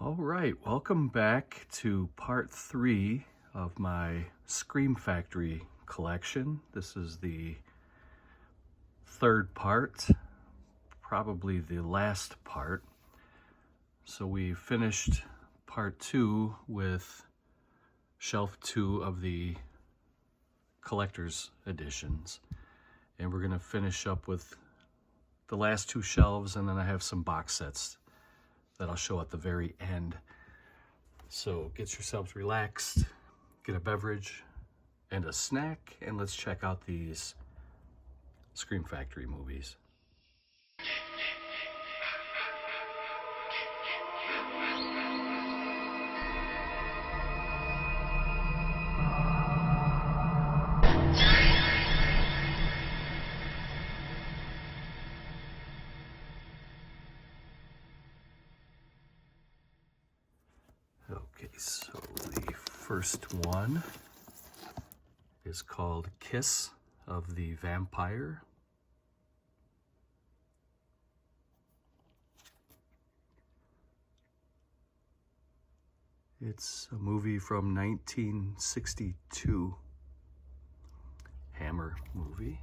All right, welcome back to part 3 of my Scream Factory collection. This is the third part, probably the last part. So we finished part 2 with shelf 2 of the collector's editions. And we're gonna finish up with the last 2 shelves, and then I have some box sets that I'll show at the very end. So get yourselves relaxed, get a beverage and a snack, and let's check out these Scream Factory movies. Okay, so the first one is called Kiss of the Vampire. It's a movie from 1962, Hammer movie.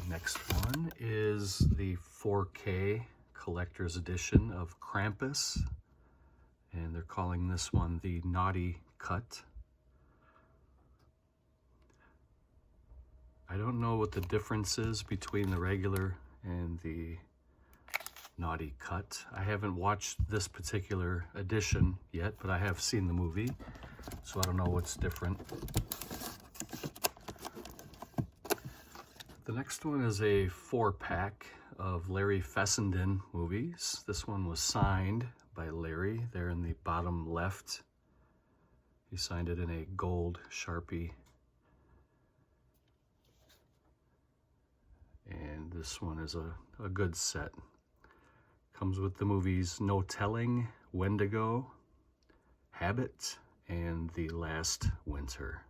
Next one is the 4K collector's edition of Krampus, and they're calling this one the Naughty Cut. I don't know what the difference is between the regular and the Naughty Cut. I haven't watched this particular edition yet, but I have seen the movie, so I don't know what's different. The next one is a 4-pack of Larry Fessenden movies. This one was signed by Larry there in the bottom left. He signed it in a gold Sharpie. And this one is a good set. Comes with the movies No Telling, Wendigo, Habit, and The Last Winter.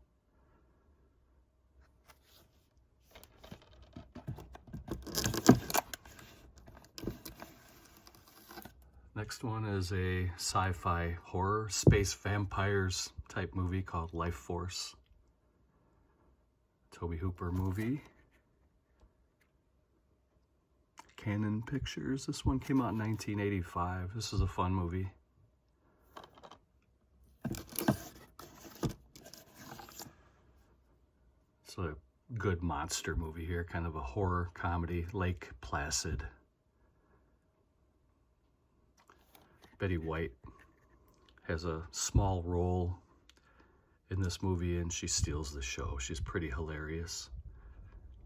Next one is a sci-fi horror, space vampires type movie called Life Force. Tobe Hooper movie. Canon Pictures. This one came out in 1985. This is a fun movie. It's a good monster movie here, kind of a horror comedy, Lake Placid. Betty White has a small role in this movie, and she steals the show. She's pretty hilarious.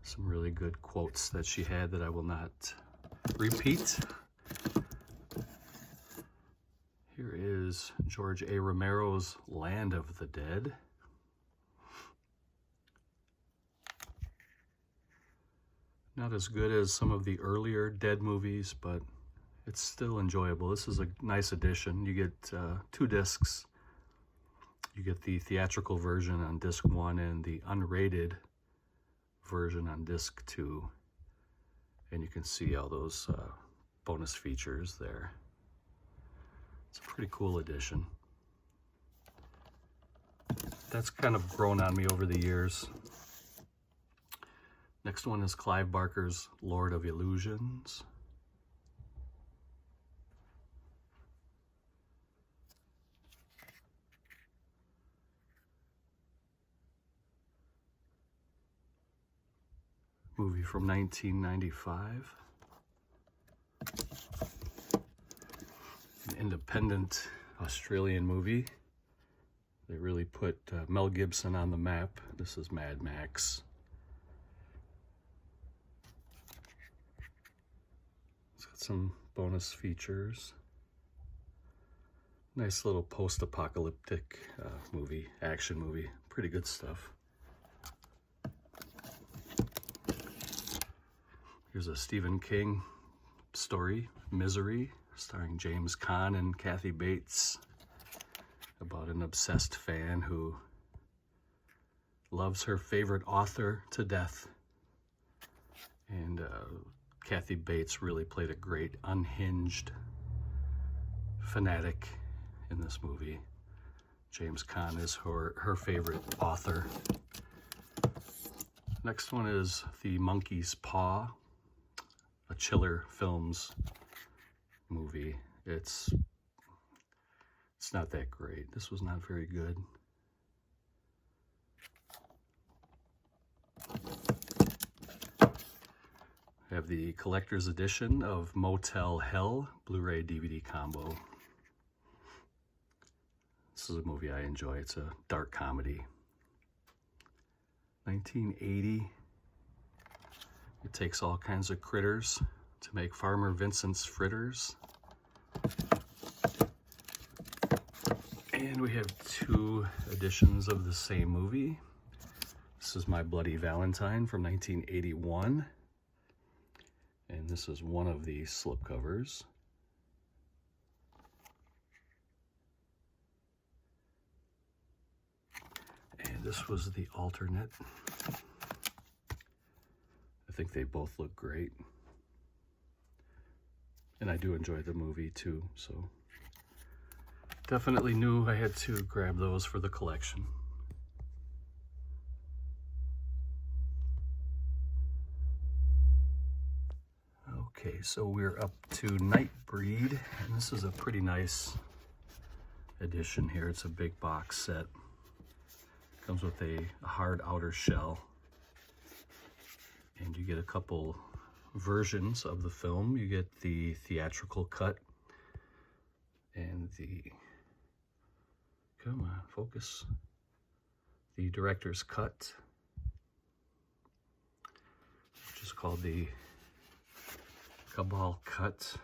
Some really good quotes that she had that I will not repeat. Here is George A. Romero's Land of the Dead. Not as good as some of the earlier Dead movies, but it's still enjoyable. This is a nice addition. You get 2 discs. You get the theatrical version on disc 1 and the unrated version on disc 2. And you can see all those bonus features there. It's a pretty cool addition. That's kind of grown on me over the years. Next one is Clive Barker's Lord of Illusions. Movie from 1995. An independent Australian movie. They really put Mel Gibson on the map. This is Mad Max. It's got some bonus features. Nice little post-apocalyptic movie, action movie. Pretty good stuff. Here's a Stephen King story, Misery, starring James Caan and Kathy Bates, about an obsessed fan who loves her favorite author to death and Kathy Bates really played a great unhinged fanatic in this movie. James Caan is her favorite author. Next one is The Monkey's Paw, a Chiller Films movie. It's not that great. This was not very good. I have the collector's edition of Motel Hell Blu-ray DVD combo. This is a movie I enjoy. It's a dark comedy. 1980. It takes all kinds of critters to make Farmer Vincent's fritters. And we have 2 editions of the same movie. This is My Bloody Valentine from 1981. And this is one of the slipcovers. And this was the alternate. I think they both look great. And I do enjoy the movie too, so definitely knew I had to grab those for the collection. Okay, so we're up to Nightbreed, and this is a pretty nice edition here. It's a big box set. Comes with a hard outer shell, and you get a couple versions of the film. You get the theatrical cut and the, come on, focus, the director's cut, which is called the Cabal cut.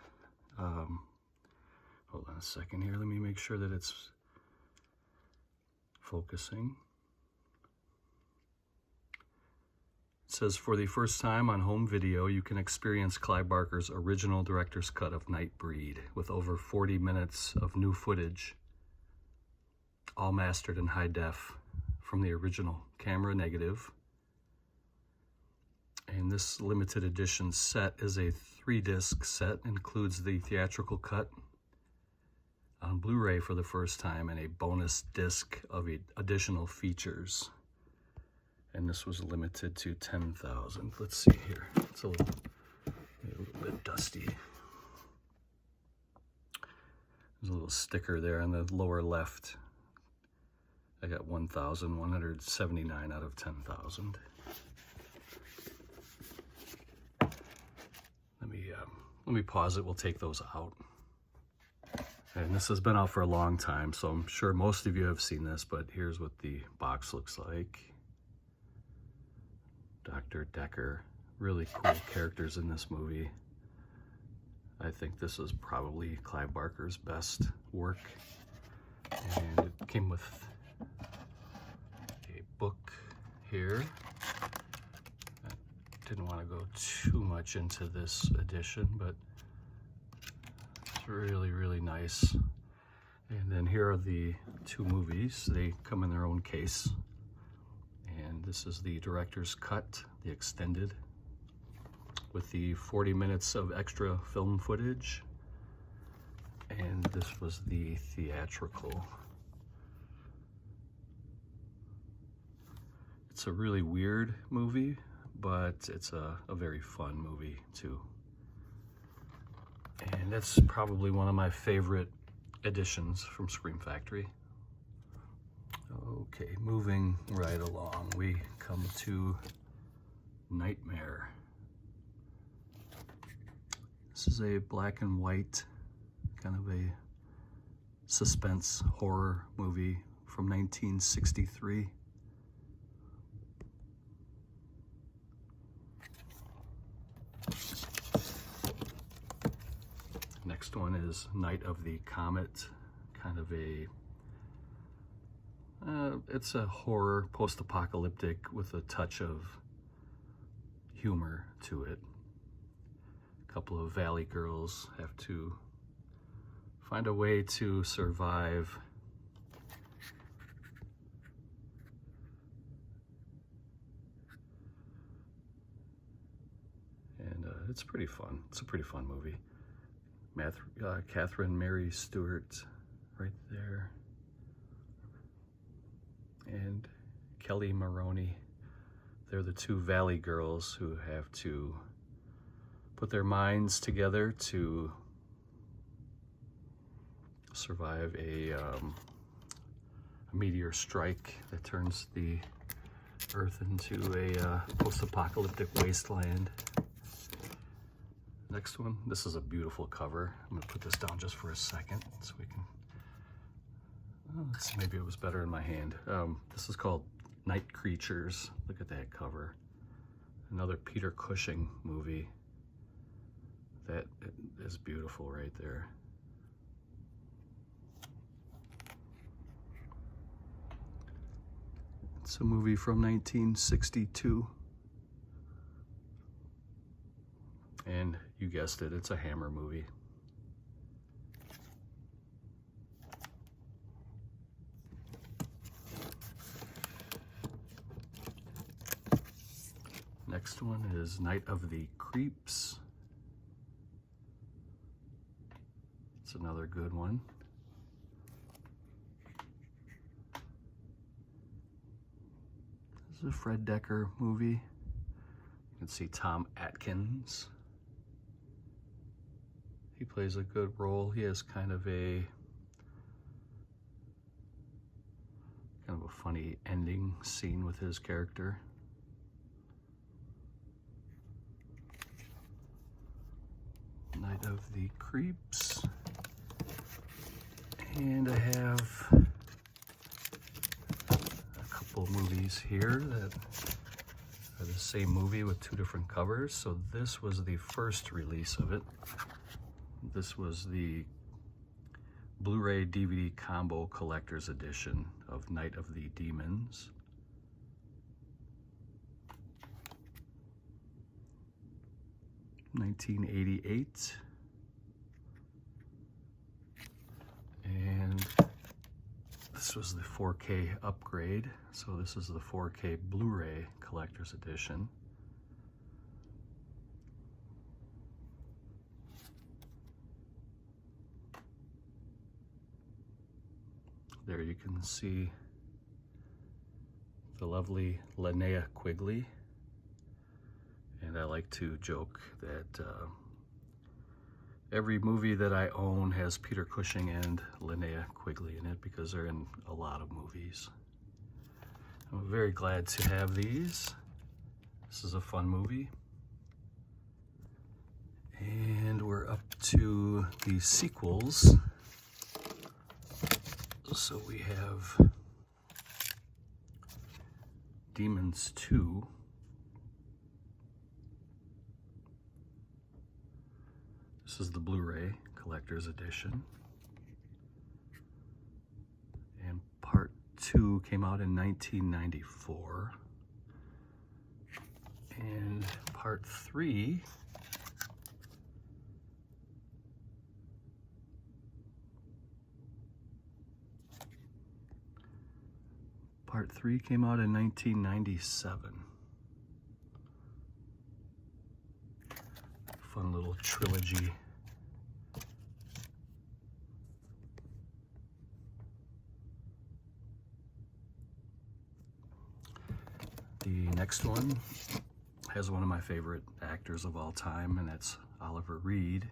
Hold on a second here. Let me make sure that it's focusing. It says, for the first time on home video, you can experience Clive Barker's original director's cut of Nightbreed with over 40 minutes of new footage, all mastered in high def from the original camera negative. And this limited edition set is a 3-disc set, includes the theatrical cut on Blu-ray for the first time and a bonus disc of additional features. And this was limited to 10,000. Let's see here. It's a little bit dusty. There's a little sticker there on the lower left. I got 1,179 out of 10,000. Let me pause it. We'll take those out. And this has been out for a long time, so I'm sure most of you have seen this, but here's what the box looks like. Dr. Decker, really cool characters in this movie. I think this is probably Clive Barker's best work. And it came with a book here. I didn't want to go too much into this edition, but it's really, really nice. And then here are the 2 movies. They come in their own case. And this is the director's cut, the extended, with the 40 minutes of extra film footage. And this was the theatrical. It's a really weird movie, but it's a very fun movie too. And that's probably one of my favorite editions from Scream Factory. Okay, moving right along, we come to Nightmare. This is a black and white, kind of a suspense horror movie from 1963. Next one is Night of the Comet, kind of a it's a horror, post-apocalyptic with a touch of humor to it. A couple of valley girls have to find a way to survive and it's pretty fun. It's a pretty fun movie. Catherine Mary Stewart right there. And Kelly Maroney. They're the two Valley girls who have to put their minds together to survive a meteor strike that turns the Earth into a post-apocalyptic wasteland. Next one, this is a beautiful cover. I'm gonna put this down just for a second so we can, let's see, maybe it was better in my hand. This is called Night Creatures. Look at that cover. Another Peter Cushing movie. That is beautiful right there. It's a movie from 1962. And you guessed it, it's a Hammer movie. Next one is Night of the Creeps. It's another good one. This is a Fred Dekker movie. You can see Tom Atkins. He plays a good role. He has kind of a funny ending scene with his character. Night of the Creeps. And I have a couple movies here that are the same movie with two different covers. So this was the first release of it. This was the Blu-ray DVD combo collector's edition of Night of the Demons. $1988. And this was the 4K upgrade. So this is the 4K Blu-ray collector's edition. There you can see the lovely Linnea Quigley. And I like to joke that every movie that I own has Peter Cushing and Linnea Quigley in it because they're in a lot of movies. I'm very glad to have these. This is a fun movie. And we're up to the sequels. So we have Demons 2. This is the Blu-ray collector's edition. And part 2 came out in 1994. And part 3 came out in 1997. Fun little trilogy. The next one has one of my favorite actors of all time, and that's Oliver Reed.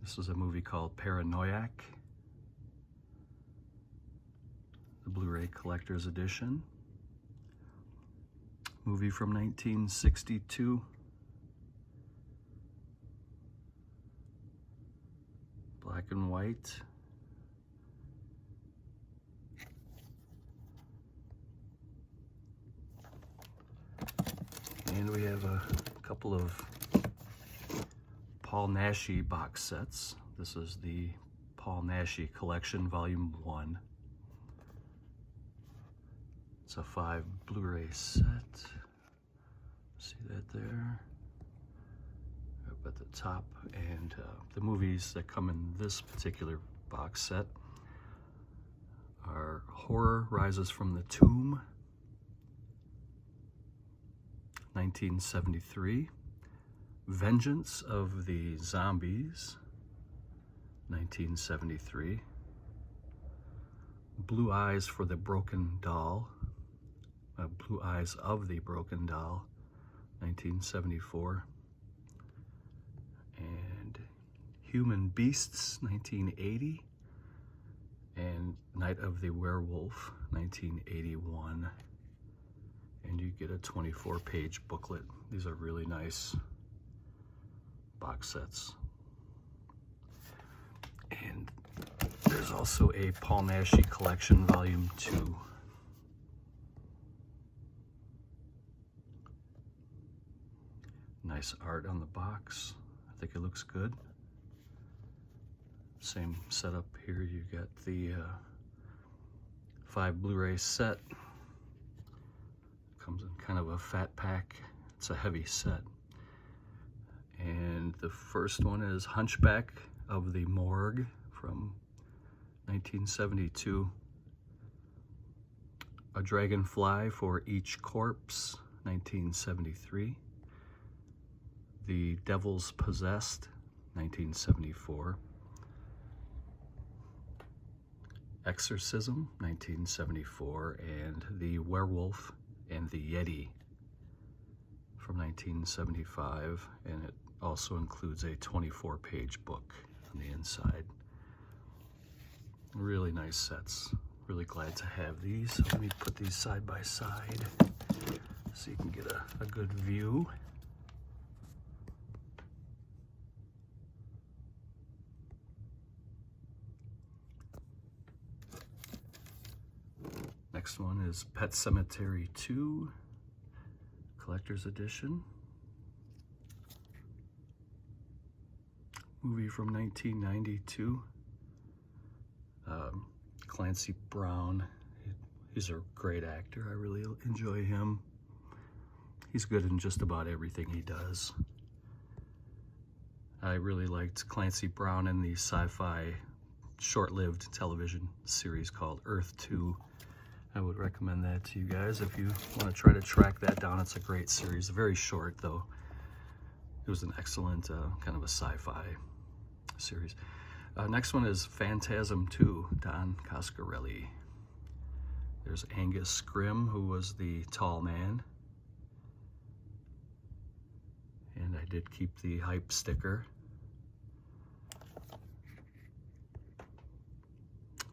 This is a movie called Paranoiac. The Blu-ray collector's edition. Movie from 1962. Black and white. And we have a couple of Paul Naschy box sets. This is the Paul Naschy Collection, Volume 1. It's a 5 Blu-ray set. See that there? Up at the top. And the movies that come in this particular box set are Horror Rises from the Tomb, 1973, Vengeance of the Zombies, 1973. Blue Eyes for the Broken Doll, Blue Eyes of the Broken Doll, 1974. And Human Beasts, 1980. And Night of the Werewolf, 1981. And you get a 24-page booklet. These are really nice box sets. And there's also a Paul Naschy collection, volume 2. Nice art on the box. I think it looks good. Same setup here. You got the 5 Blu-ray set. Comes in kind of a fat pack. It's a heavy set. And the first one is Hunchback of the Morgue from 1972. A Dragonfly for Each Corpse, 1973. The Devil's Possessed, 1974. Exorcism, 1974, and The Werewolf and the Yeti from 1975, and it also includes a 24-page book on the inside. Really nice sets. Really glad to have these. Let me put these side by side so you can get a good view. Next one is Pet Sematary 2, Collector's Edition. Movie from 1992. Clancy Brown, he's a great actor. I really enjoy him. He's good in just about everything he does. I really liked Clancy Brown in the sci-fi short-lived television series called Earth 2. I would recommend that to you guys if you want to try to track that down. It's a great series, very short though. It was an excellent kind of a sci-fi series. Next one is Phantasm 2, Don Coscarelli. There's Angus Scrimm, who was the tall man. And I did keep the hype sticker.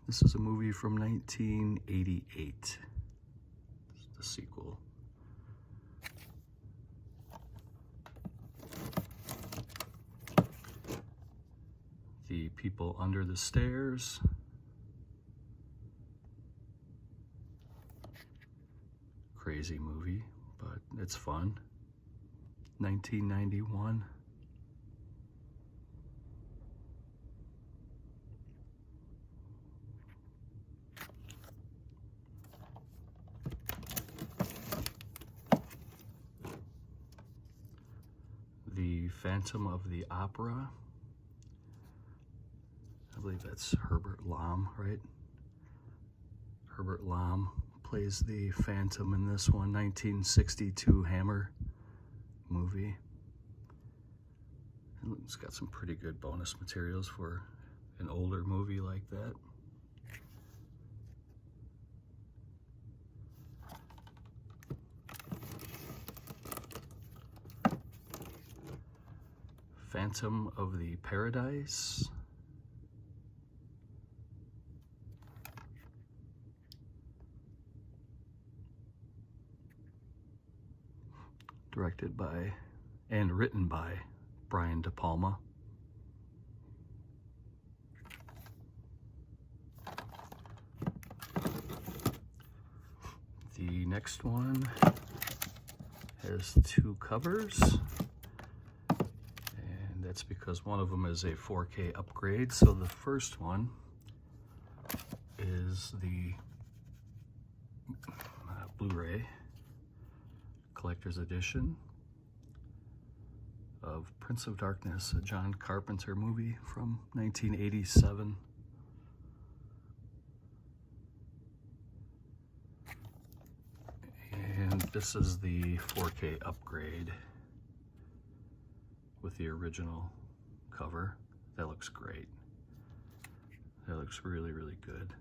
This is a movie from 1988. It's the sequel. The People Under the Stairs. Crazy movie, but it's fun. 1991. The Phantom of the Opera. I believe that's Herbert Lom, right? Herbert Lom plays the Phantom in this one, 1962 Hammer movie. It's got some pretty good bonus materials for an older movie like that. Phantom of the Paradise. Directed by and written by Brian De Palma. The next one has 2 covers, and that's because one of them is a 4K upgrade. So the first one is the Blu-ray Collector's Edition of Prince of Darkness, a John Carpenter movie from 1987. And this is the 4K upgrade. with the original cover. That looks great. That looks really, really good.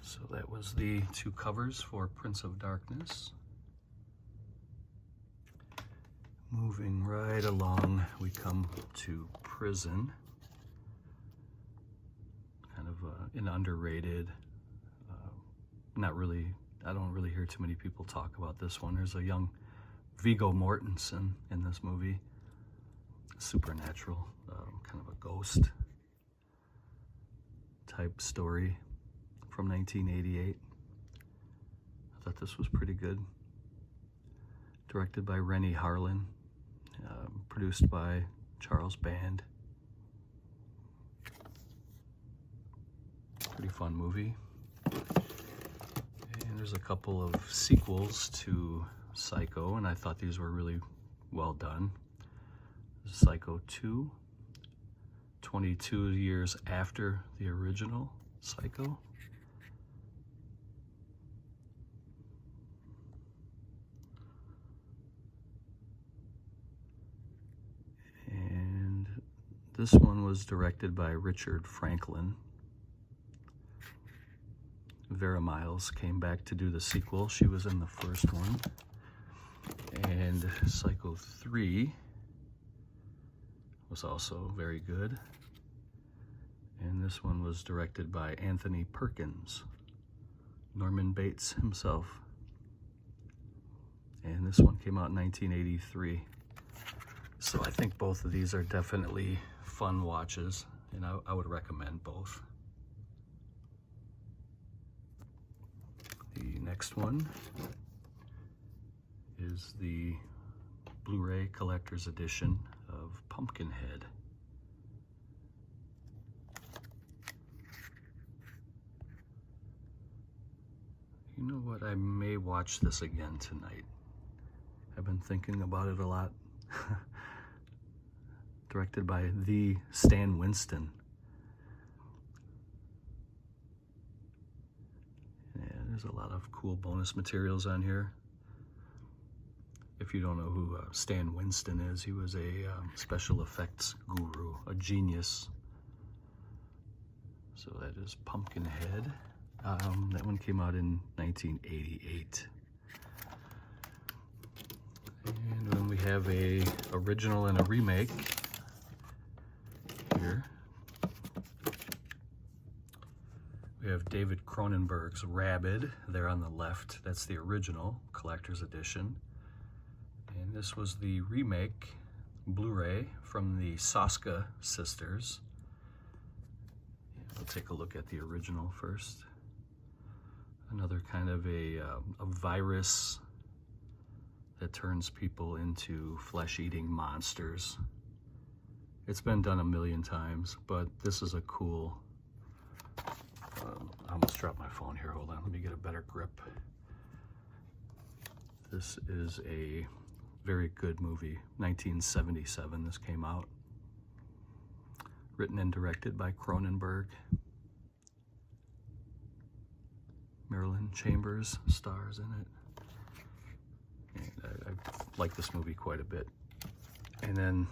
So that was the two covers for Prince of Darkness. Moving right along, we come to Prison. Kind of an underrated, I don't really hear too many people talk about this one. There's a young Viggo Mortensen in this movie. Supernatural, kind of a ghost type story from 1988. I thought this was pretty good. Directed by Rennie Harlin, produced by Charles Band. Pretty fun movie. And there's a couple of sequels to Psycho, and I thought these were really well done. Psycho 2, 22 years after the original Psycho. And this one was directed by Richard Franklin. Vera Miles came back to do the sequel. She was in the first one. And Psycho 3 was also very good. And this one was directed by Anthony Perkins, Norman Bates himself. And this one came out in 1983. So I think both of these are definitely fun watches, and I would recommend both. The next one is the Blu-ray Collector's Edition of Pumpkinhead. You know what? I may watch this again tonight. I've been thinking about it a lot. Directed by the Stan Winston. Yeah, there's a lot of cool bonus materials on here. If you don't know who Stan Winston is, he was a special effects guru, a genius. So that is Pumpkinhead. That one came out in 1988. And then we have a original and a remake here. We have David Cronenberg's Rabid there on the left. That's the original collector's edition. And this was the remake Blu-ray from the Soska sisters. We'll take a look at the original first. Another kind of a virus that turns people into flesh-eating monsters. It's been done a million times, but this is a cool... I almost dropped my phone here. Hold on, let me get a better grip. This is a very good movie. 1977 this came out. Written and directed by Cronenberg. Marilyn Chambers stars in it. And I like this movie quite a bit. And then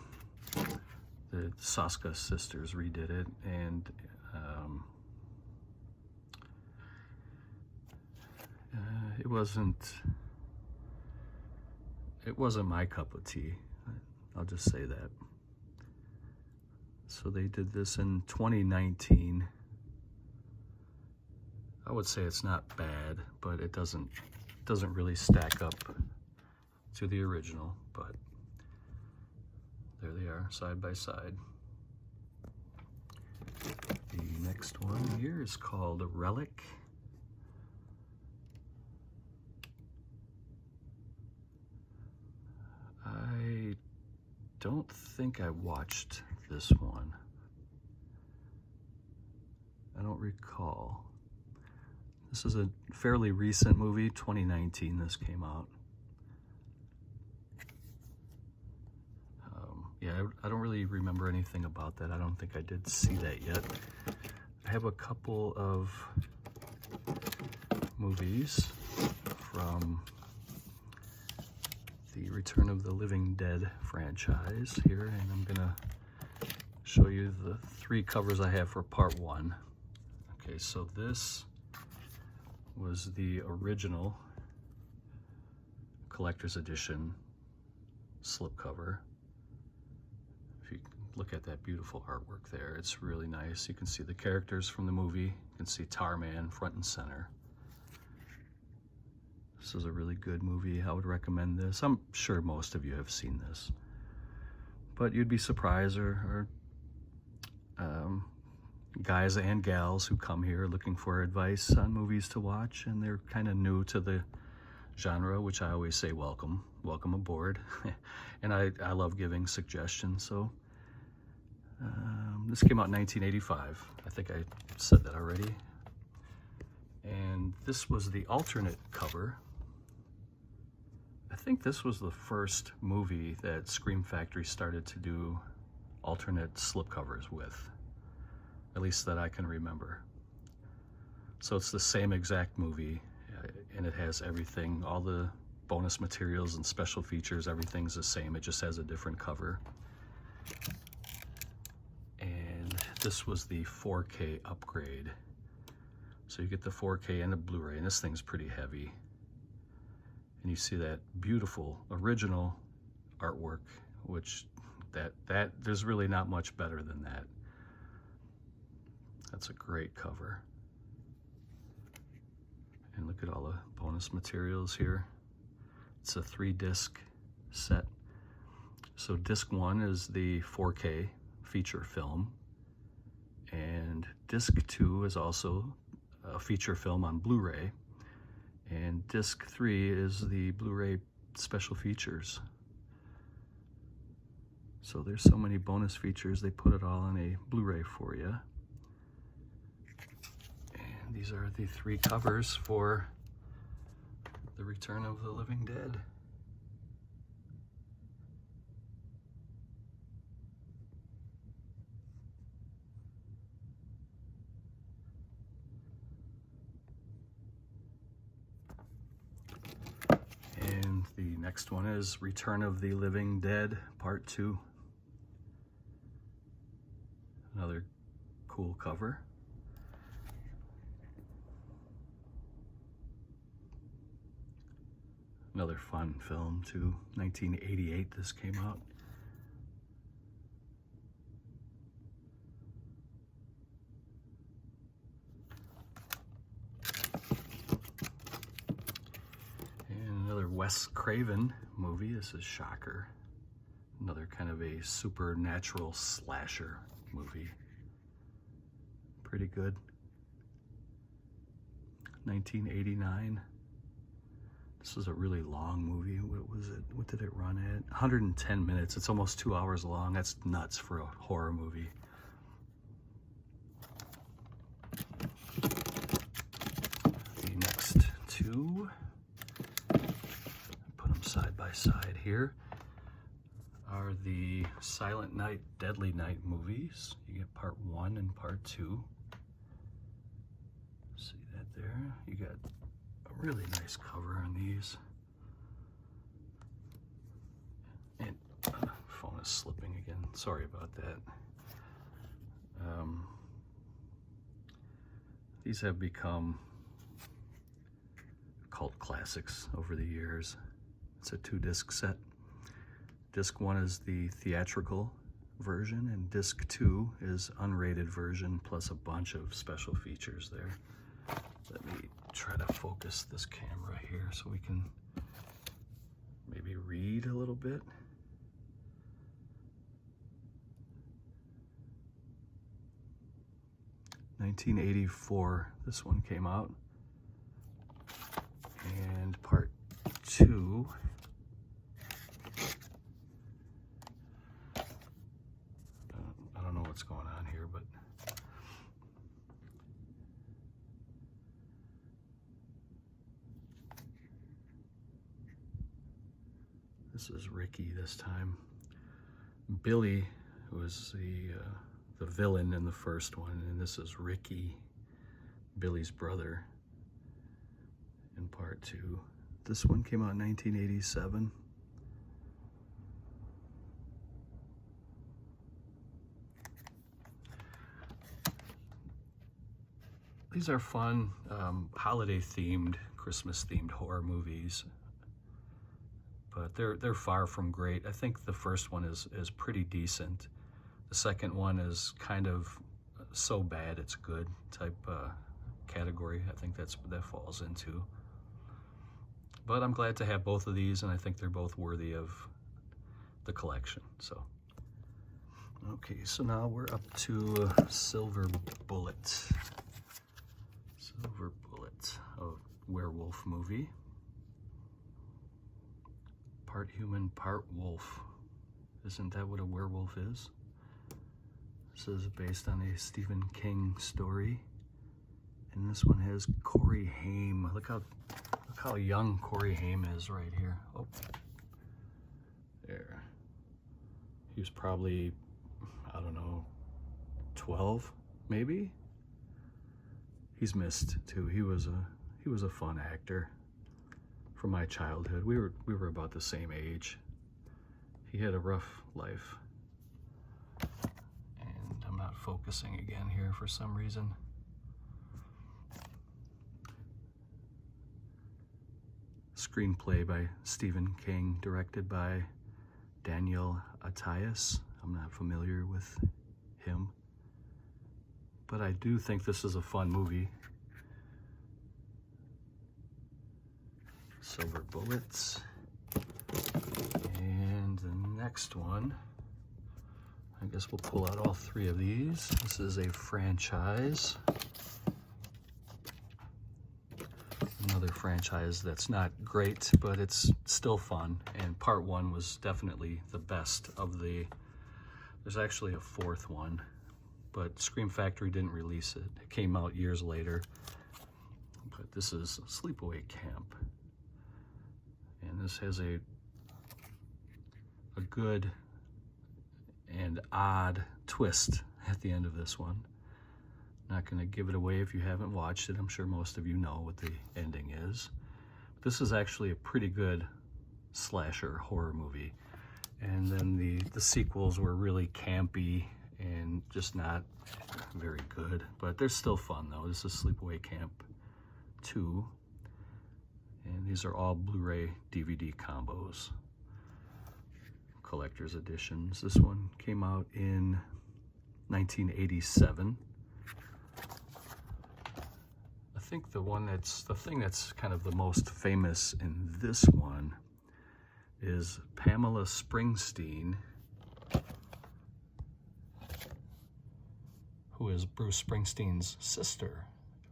the Soska sisters redid it, and it wasn't my cup of tea. I'll just say that. So they did this in 2019. I would say it's not bad, but it doesn't really stack up to the original, but there they are, side by side. The next one here is called Relic. I don't think I watched this one. I don't recall. This is a fairly recent movie, 2019 this came out. Yeah, I don't really remember anything about that. I don't think I did see that yet. I have a couple of movies from the Return of the Living Dead franchise here, and I'm gonna show you the 3 covers I have for part 1. Okay, so this was the original collector's edition slipcover. If you look at that beautiful artwork there, it's really nice. You can see the characters from the movie. You can see Tarman front and center. This is a really good movie. I would recommend this. I'm sure most of you have seen this, but you'd be surprised, or guys and gals who come here looking for advice on movies to watch, and they're kind of new to the genre, which I always say welcome aboard. And I love giving suggestions. So this came out in 1985. I think I said that already. And this was the alternate cover. I think this was the first movie that Scream Factory started to do alternate slipcovers with, at least that I can remember. So it's the same exact movie, and it has everything, all the bonus materials and special features, everything's the same. It just has a different cover. And this was the 4K upgrade. So you get the 4K and the Blu-ray, and this thing's pretty heavy. And you see that beautiful original artwork, which that there's really not much better than that. That's a great cover. And look at all the bonus materials here. It's a 3-disc set. So disc 1 is the 4K feature film, and disc 2 is also a feature film on Blu-ray, and disc 3 is the Blu-ray special features. So there's so many bonus features, they put it all on a Blu-ray for you. And these are the 3 covers for the Return of the Living Dead. And the next one is Return of the Living Dead Part 2. Another cool cover. Another fun film too. 1988 this came out. And another Wes Craven movie. This is Shocker. Another kind of a supernatural slasher movie. Pretty good. 1989. This is a really long movie. What was it? What did it run at? 110 minutes. It's almost 2 hours long. That's nuts for a horror movie. The next 2, put them side by side here, are the Silent Night, Deadly Night movies. You get part 1 and part 2. See that there? You got a really nice cover on these. And phone is slipping again. Sorry about that. These have become cult classics over the years. It's a 2-disc set. Disc 1 is the theatrical version, and disc 2 is unrated version plus a bunch of special features there. Let me try to focus this camera here so we can maybe read a little bit. (1984) this one came out, and part 2 I don't know what's going on here, but this is Ricky this time. Billy was the villain in the first one, and this is Ricky, Billy's brother. 2. This one came out in 1987. These are fun, holiday-themed, Christmas-themed horror movies, but they're far from great. I think the first one is pretty decent. The second one is kind of so bad it's good type category. I think that falls into. But I'm glad to have both of these, and I think they're both worthy of the collection. So, okay, so now we're up to Silver Bullet. Silver Bullet, a werewolf movie. Part human, part wolf. Isn't that what a werewolf is? This is based on a Stephen King story. And this one has Corey Haim. Look how young Corey Haim is right here. Oh, there. He was probably, I don't know, 12 maybe. He's missed too. He was a fun actor from my childhood. We were about the same age. He had a rough life. And I'm not focusing again here for some reason. Screenplay by Stephen King, directed by Daniel Attias. I'm not familiar with him, but I do think this is a fun movie. Silver Bullets. And the next one, I guess we'll pull out all three of these. This is a franchise. Another franchise that's not great, but it's still fun. And part one was definitely the best of the, there's actually a fourth one, but Scream Factory didn't release it. It came out years later. But this is Sleepaway Camp. And this has a good and odd twist at the end of this one. Not going to give it away if you haven't watched it. I'm sure most of you know what the ending is. This is actually a pretty good slasher horror movie. And then the sequels were really campy and just not very good. But they're still fun though. This is Sleepaway Camp 2. And these are all Blu-ray DVD combos. Collector's editions. This one came out in 1987. I think the thing that's kind of the most famous in this one is Pamela Springsteen, who is Bruce Springsteen's sister,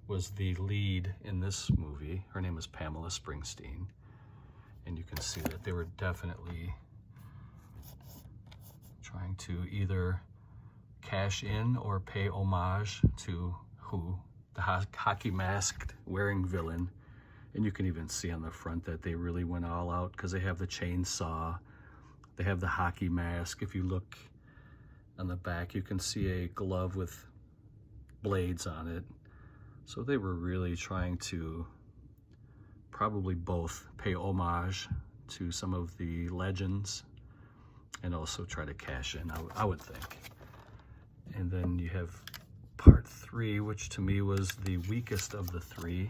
was the lead in this movie. Her name is Pamela Springsteen, and you can see that they were definitely trying to either cash in or pay homage to who? The hockey masked wearing villain. And you can even see on the front that they really went all out because they have the chainsaw, they have the hockey mask. If you look on the back, you can see a glove with blades on it. So they were really trying to probably both pay homage to some of the legends and also try to cash in, I would think. And then you have part 3, which to me was the weakest of the 3.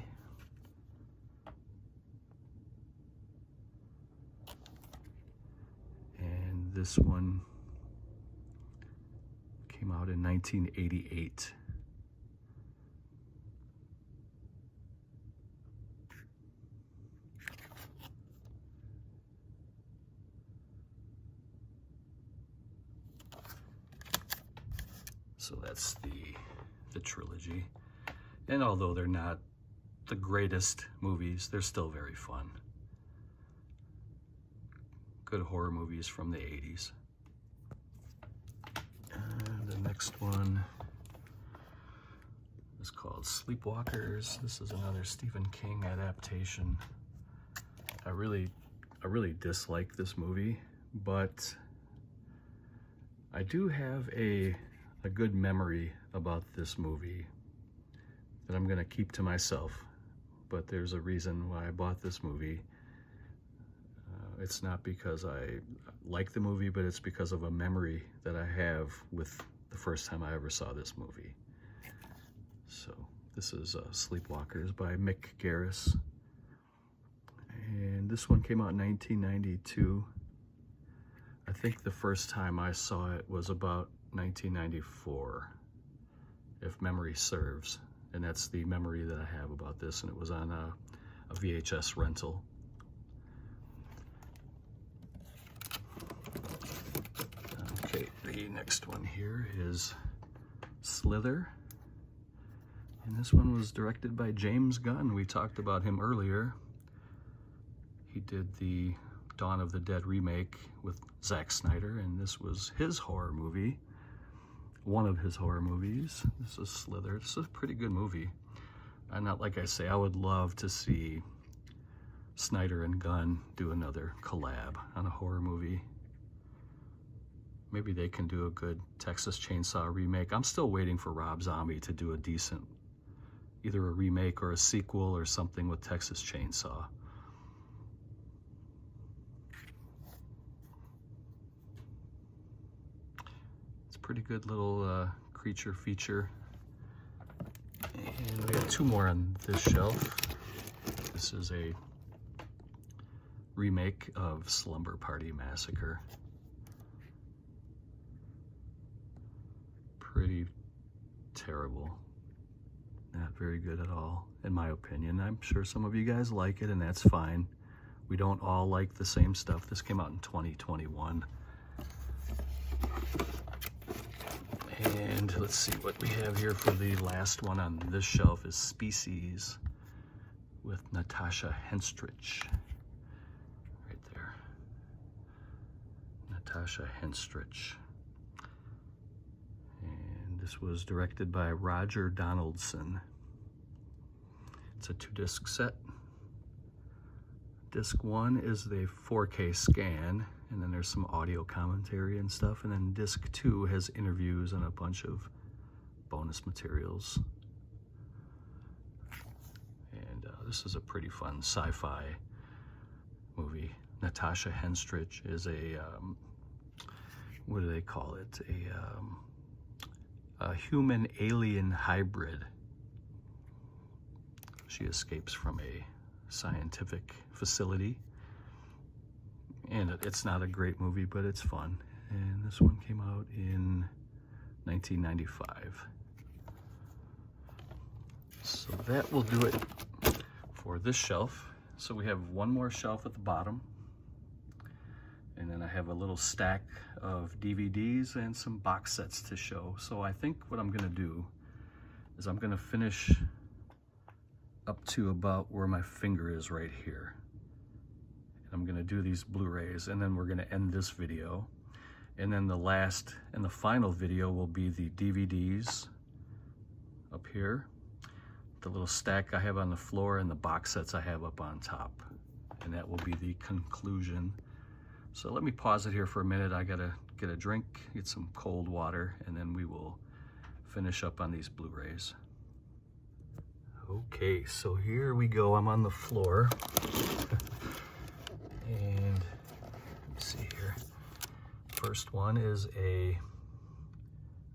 And this one came out in 1988. So that's the trilogy. And although they're not the greatest movies, they're still very fun. Good horror movies from the 80s. And the next one is called Sleepwalkers. This is another Stephen King adaptation. I really dislike this movie, but I do have a good memory about this movie that I'm gonna keep to myself. but there's a reason why I bought this movie. It's not because I like the movie, but it's because of a memory that I have with the first time I ever saw this movie. So this is Sleepwalkers by Mick Garris. And this one came out in 1992. I think the first time I saw it was about 1994, if memory serves. And that's the memory that I have about this, and it was on a VHS rental. Okay, the next one here is Slither. And this one was directed by James Gunn. We talked about him earlier. He did the Dawn of the Dead remake with Zack Snyder, and this was his horror movie. One of his horror movies. This is Slither. This is a pretty good movie. And not like I say, I would love to see Snyder and Gunn do another collab on a horror movie. Maybe they can do a good Texas Chainsaw remake. I'm still waiting for Rob Zombie to do a decent, either a remake or a sequel or something with Texas Chainsaw. It's a pretty good little creature feature. And we got two more on this shelf. This is a remake of Slumber Party Massacre. Pretty terrible. Not very good at all, in my opinion. I'm sure some of you guys like it, and that's fine. We don't all like the same stuff. This came out in 2021. And let's see what we have here for the last one on this shelf is Species with Natasha Henstridge. Right there. Natasha Henstridge. And this was directed by Roger Donaldson. It's a 2-disc set. Disc 1 is the 4K scan, and then there's some audio commentary and stuff, and then disc 2 has interviews and a bunch of bonus materials. And this is a pretty fun sci-fi movie. Natasha Henstridge is a, what do they call it? A human alien hybrid. She escapes from a scientific facility, and it's not a great movie, but it's fun. And this one came out in 1995. So that will do it for this shelf. So we have one more shelf at the bottom, and then I have a little stack of DVDs and some box sets to show. So I think what I'm gonna do is I'm gonna finish up to about where my finger is right here. And I'm gonna do these Blu-rays, and then we're gonna end this video. And then the last and the final video will be the DVDs up here, the little stack I have on the floor, and the box sets I have up on top. And that will be the conclusion. So let me pause it here for a minute. I gotta get a drink, get some cold water, and then we will finish up on these Blu-rays. Okay, so here we go. I'm on the floor. And let's see here. First one is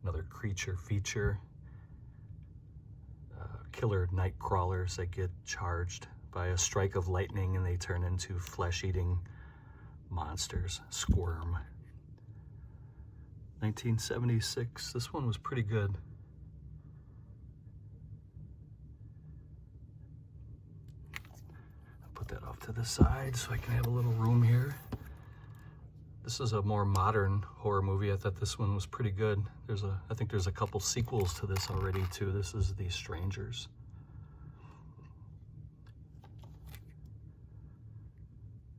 another creature feature. Killer night crawlers that get charged by a strike of lightning and they turn into flesh-eating monsters. Squirm. 1976. This one was pretty good. Put that off to the side so I can have a little room here. This is a more modern horror movie. I thought this one was pretty good. I think there's a couple sequels to this already too. This is The Strangers.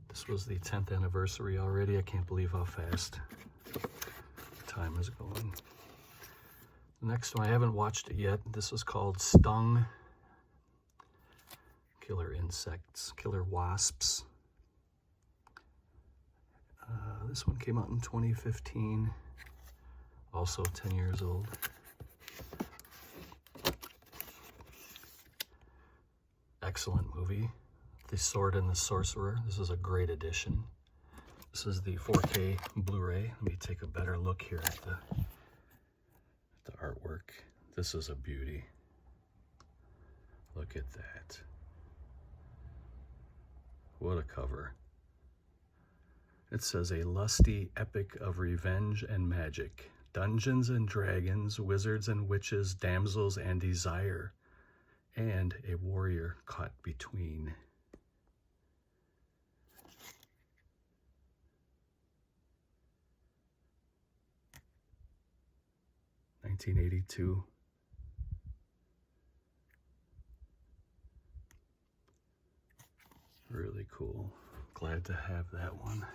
This was the 10th anniversary already. I can't believe how fast time is going. The next one, I haven't watched it yet. This is called Stung. Killer insects, killer wasps. This one came out in 2015, also 10 years old. excellent movie. The Sword and the Sorcerer. This is a great edition. This is the 4K Blu-ray. Let me take a better look here at the artwork. This is a beauty. Look at that. What a cover. It says a lusty epic of revenge and magic. Dungeons and dragons, wizards and witches, damsels and desire. And a warrior caught between. (1982). Really cool. Glad to have that one.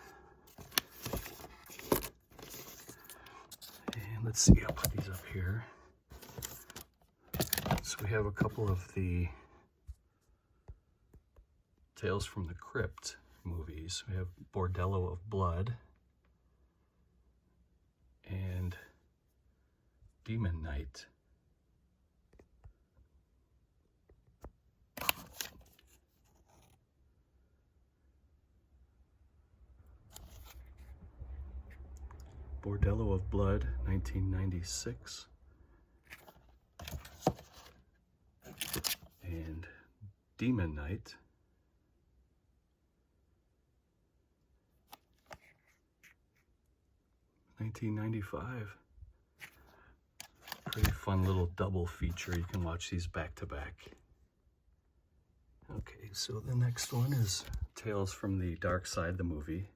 And let's see, I'll put these up here. So we have a couple of the Tales from the Crypt movies. We have Bordello of Blood and Demon Knight. Bordello of Blood, 1996. And Demon Knight, 1995. Pretty fun little double feature. You can watch these back to back. Okay, so the next one is Tales from the Dark Side, the movie.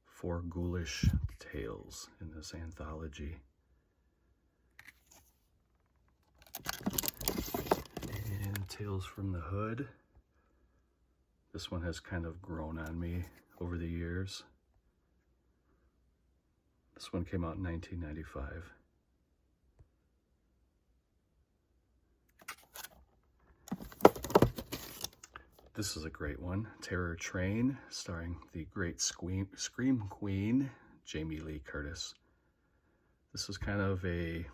4 ghoulish tales in this anthology. And Tales from the Hood. This one has kind of grown on me over the years. This one came out in 1995. This is a great one, Terror Train, starring the great Scream Queen, Jamie Lee Curtis. This is kind of a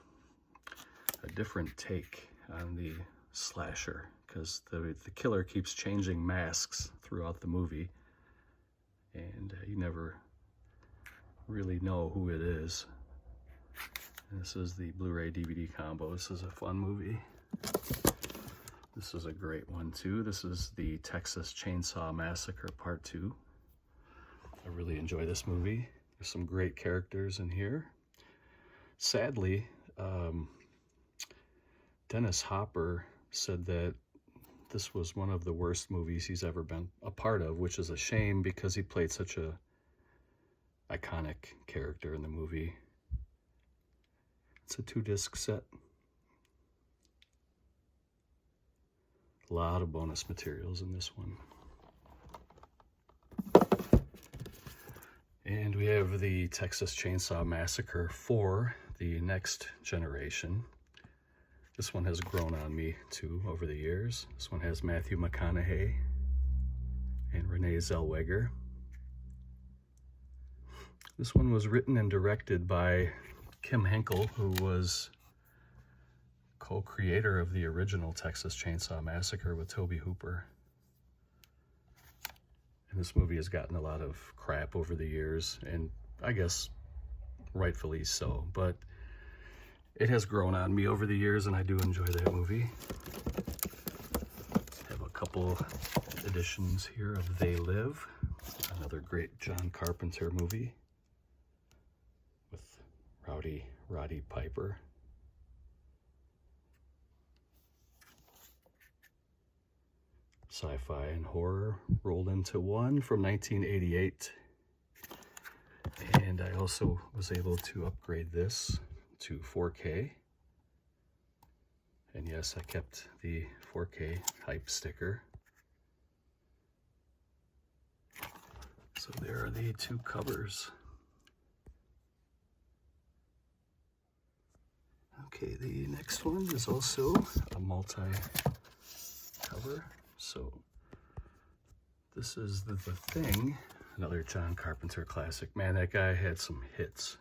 different take on the slasher, because the killer keeps changing masks throughout the movie, and you never really know who it is. And this is the Blu-ray DVD combo. This is a fun movie. This is a great one too. This is the Texas Chainsaw Massacre Part 2. I really enjoy this movie. There's some great characters in here. Sadly, Dennis Hopper said that this was one of the worst movies he's ever been a part of, which is a shame because he played such a iconic character in the movie. It's a 2-disc set. A lot of bonus materials in this one. And we have the Texas Chainsaw Massacre 4, the next generation. This one has grown on me too over the years. This one has Matthew McConaughey and Renee Zellweger. This one was written and directed by Kim Henkel, who was co-creator of the original Texas Chainsaw Massacre with Tobe Hooper. And this movie has gotten a lot of crap over the years, and I guess rightfully so, but it has grown on me over the years, and I do enjoy that movie. I have a couple editions here of They Live, another great John Carpenter movie with Roddy Piper. Sci-fi and horror rolled into one from 1988. And I also was able to upgrade this to 4K. And yes, I kept the 4K hype sticker. So there are the 2 covers. Okay, the next one is also a multi-cover. So this is the Thing, another John Carpenter classic. Man, that guy had some hits.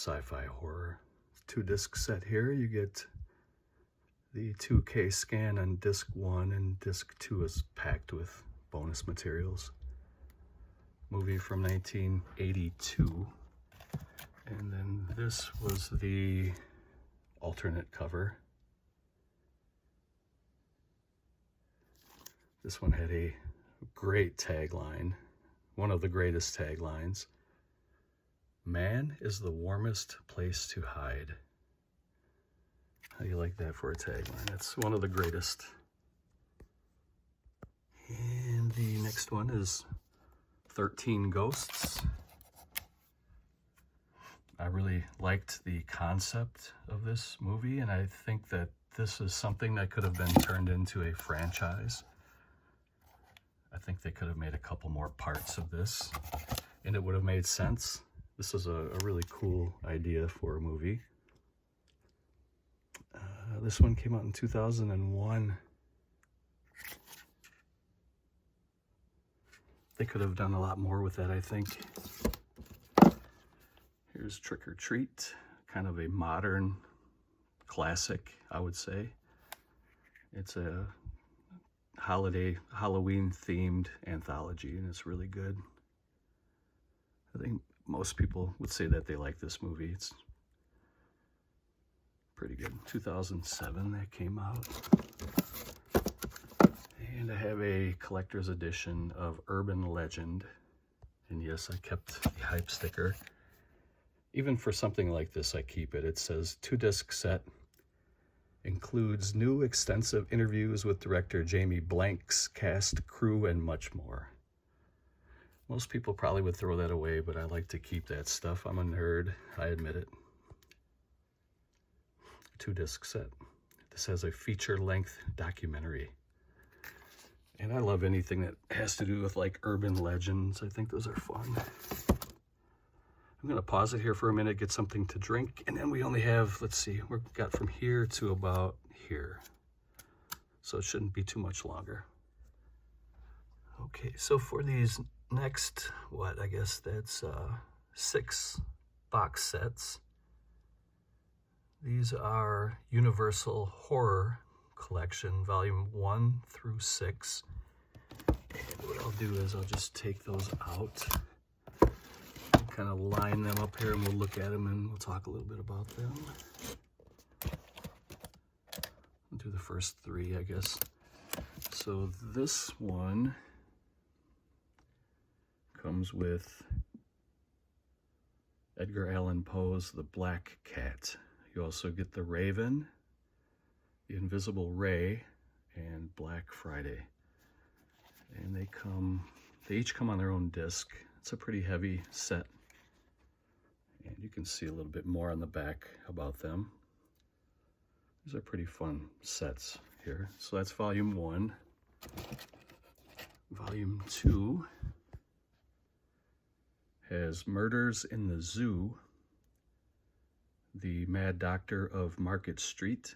sci-fi horror. 2-disc set here. You get the 2K scan on disc 1, and disc 2 is packed with bonus materials. Movie from 1982. And then this was the alternate cover. This one had a great tagline, one of the greatest taglines. Man is the warmest place to hide. How do you like that for a tagline? That's one of the greatest. And the next one is 13 Ghosts. I really liked the concept of this movie, and I think that this is something that could have been turned into a franchise. I think they could have made a couple more parts of this, and it would have made sense. This is a really cool idea for a movie. This one came out in 2001. They could have done a lot more with that, I think. Here's Trick or Treat, kind of a modern classic, I would say. It's a Halloween themed anthology, and it's really good. I think most people would say that they like this movie. It's pretty good. 2007 that came out. And I have a collector's edition of Urban Legend. And yes, I kept the hype sticker. Even for something like this, I keep it. It says 2-disc set. Includes new extensive interviews with director Jamie Blank's cast, crew, and much more. Most people probably would throw that away, but I like to keep that stuff. I'm a nerd, I admit it. 2-disc set. This has a feature-length documentary. And I love anything that has to do with like urban legends. I think those are fun. I'm gonna pause it here for a minute, get something to drink, and then we only have, let's see, we've got from here to about here. So it shouldn't be too much longer. Okay, so for these next, I guess that's 6 box sets. These are Universal Horror Collection, volume 1 through 6. And what I'll do is I'll just take those out, kind of line them up here, and we'll look at them and we'll talk a little bit about them. I'll do the first 3, I guess. So this one comes with Edgar Allan Poe's The Black Cat. You also get The Raven, The Invisible Ray, and Black Friday. And they each come on their own disc. It's a pretty heavy set. And you can see a little bit more on the back about them. These are pretty fun sets here. So that's volume 1. Volume 2 has Murders in the Zoo, The Mad Doctor of Market Street,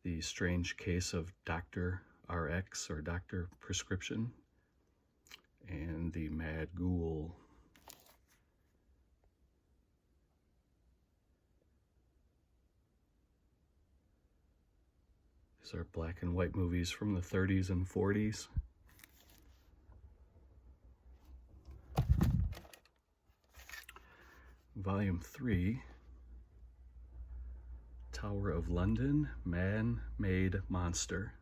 The Strange Case of Dr. RX or Dr. Prescription, and The Mad Ghoul. These are black and white movies from the 30s and 40s. Volume 3, Tower of London, Man-Made Monster.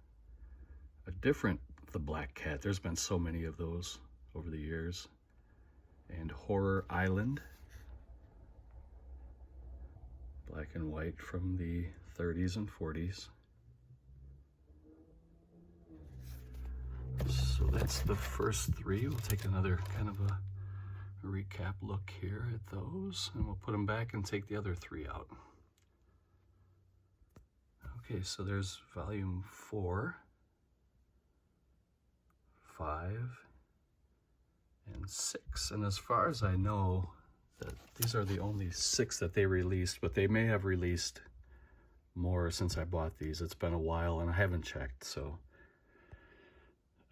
A different The Black Cat. There's been so many of those over the years. And Horror Island. Black and white from the 30s and 40s. So that's the first 3. We'll take another kind of a recap look here at those, and we'll put them back and take the other 3 out. Okay, so there's volume 4, 5, and 6. And as far as I know, these are the only 6 that they released, but they may have released more since I bought these. It's been a while and I haven't checked. So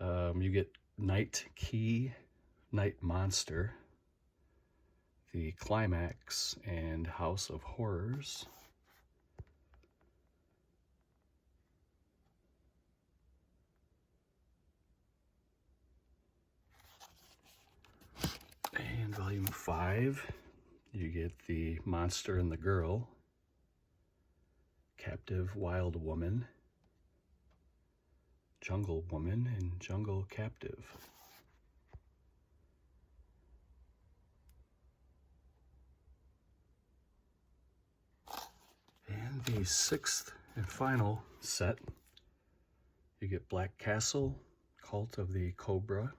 you get Night Key, Night Monster, the Climax and House of Horrors. And volume 5, you get the Monster and the Girl, Captive Wild Woman, Jungle Woman, and Jungle Captive. And the 6th and final set, you get Black Castle, Cult of the Cobra,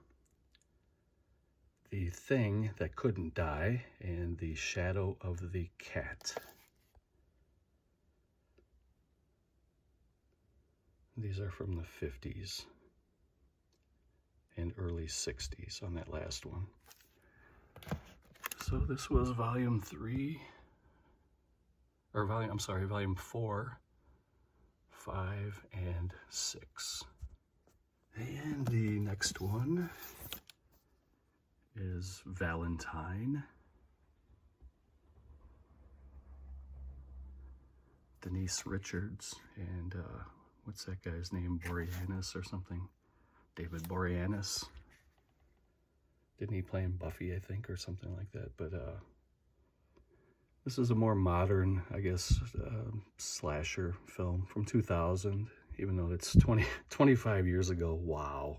The Thing That Couldn't Die, and The Shadow of the Cat. These are from the 50s and early 60s on that last one. So this was volume 3, or volume 4, 5, and 6. And the next one is Valentine. Denise Richards and what's that guy's name? Boreanaz or something? David Boreanaz. Didn't he play in Buffy, I think, or something like that? But this is a more modern, I guess, slasher film from 2000, even though it's 25 years ago. Wow.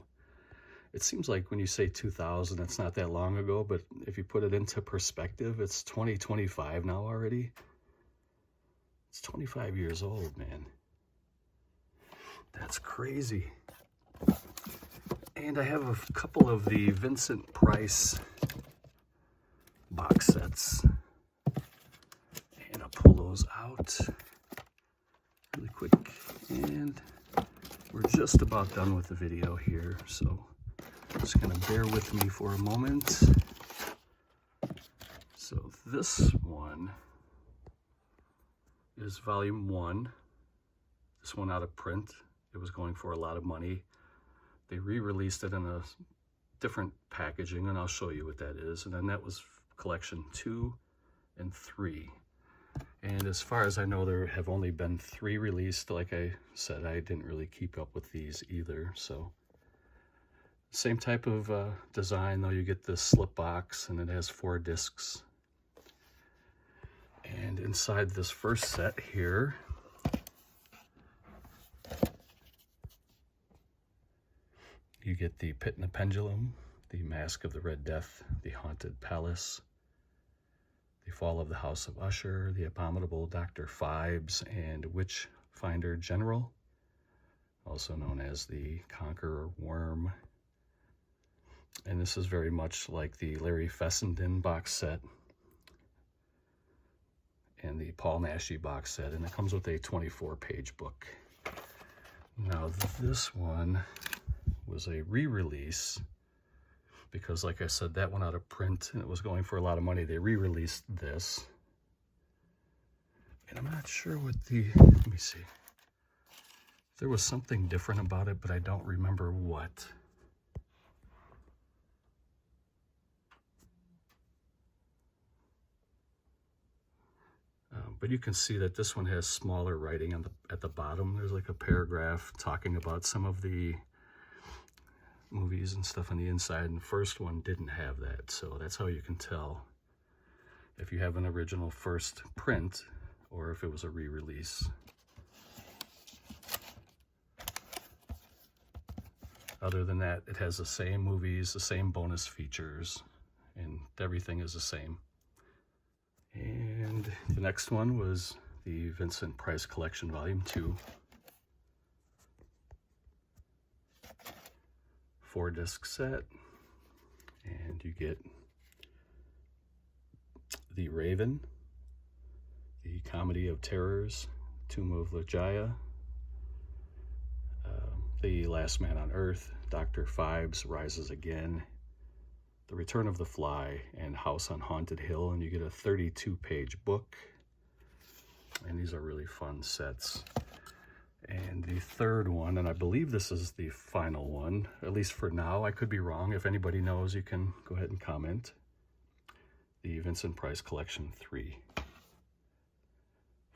It seems like when you say 2000, it's not that long ago, but if you put it into perspective, it's 2025 now already. It's 25 years old, man. That's crazy. And I have a couple of the Vincent Price box sets. And I'll pull those out really quick. And we're just about done with the video here, so just gonna bear with me for a moment. So this one is volume 1. This one out of print. It was going for a lot of money. They re-released it in a different packaging, and I'll show you what that is. And then that was collection 2 and 3. And as far as I know, there have only been 3 released. Like I said, I didn't really keep up with these either. So same type of design, though. You get the slip box, and it has 4 discs. And inside this first set here, you get the Pit and the Pendulum, the Mask of the Red Death, the Haunted Palace, the Fall of the House of Usher, the Abominable Dr. Phibes, and Witchfinder General, also known as the Conqueror Worm. And this is very much like the Larry Fessenden box set and the Paul Naschy box set, and it comes with a 24-page book. Now this one was a re-release because, like I said, that went out of print and it was going for a lot of money. They re-released this, and I'm not sure what let me see. There was something different about it, but I don't remember what. But you can see that this one has smaller writing at the bottom. There's like a paragraph talking about some of the movies and stuff on the inside, and the first one didn't have that. So that's how you can tell if you have an original first print or if it was a re-release. Other than that, it has the same movies, the same bonus features, and everything is the same. And the next one was the Vincent Price Collection Volume 2. 4-disc set, and you get The Raven, The Comedy of Terrors, Tomb of Ligeia, The Last Man on Earth, Dr. Phibes Rises Again, The Return of the Fly, and House on Haunted Hill. And you get a 32-page book, and these are really fun sets. And the third one, and I believe this is the final one, at least for now. I could be wrong. If anybody knows, you can go ahead and comment. the Vincent Price Collection 3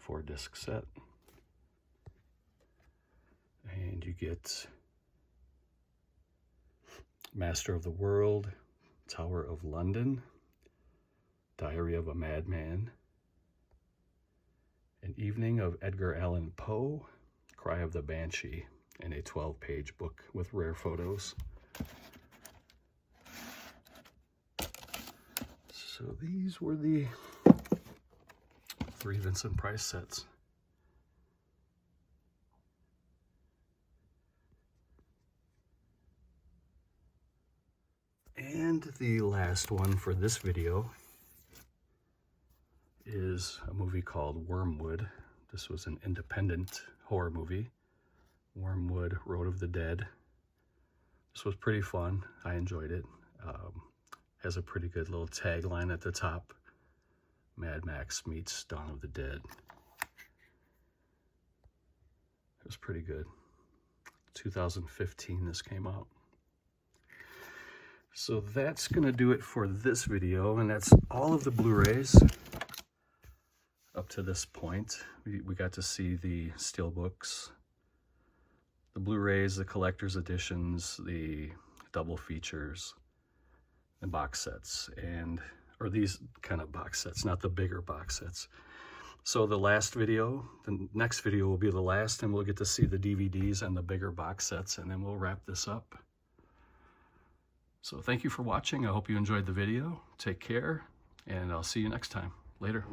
4-disc set. And you get Master of the World, Tower of London, Diary of a Madman, An Evening of Edgar Allan Poe, Cry of the Banshee, and a 12-page book with rare photos. So these were the 3 Vincent Price sets. And the last one for this video is a movie called Wormwood. This was an independent horror movie. Wormwood, Road of the Dead. This was pretty fun. I enjoyed it. Has a pretty good little tagline at the top. Mad Max meets Dawn of the Dead. It was pretty good. 2015 this came out. So that's gonna do it for this video, and that's all of the Blu-rays up to this point. We got to see the Steelbooks, the Blu-rays, the collector's editions, the double features, the box sets, or these kind of box sets, not the bigger box sets. So the next video will be the last, and we'll get to see the DVDs and the bigger box sets, and then we'll wrap this up. So thank you for watching. I hope you enjoyed the video. Take care, and I'll see you next time. Later.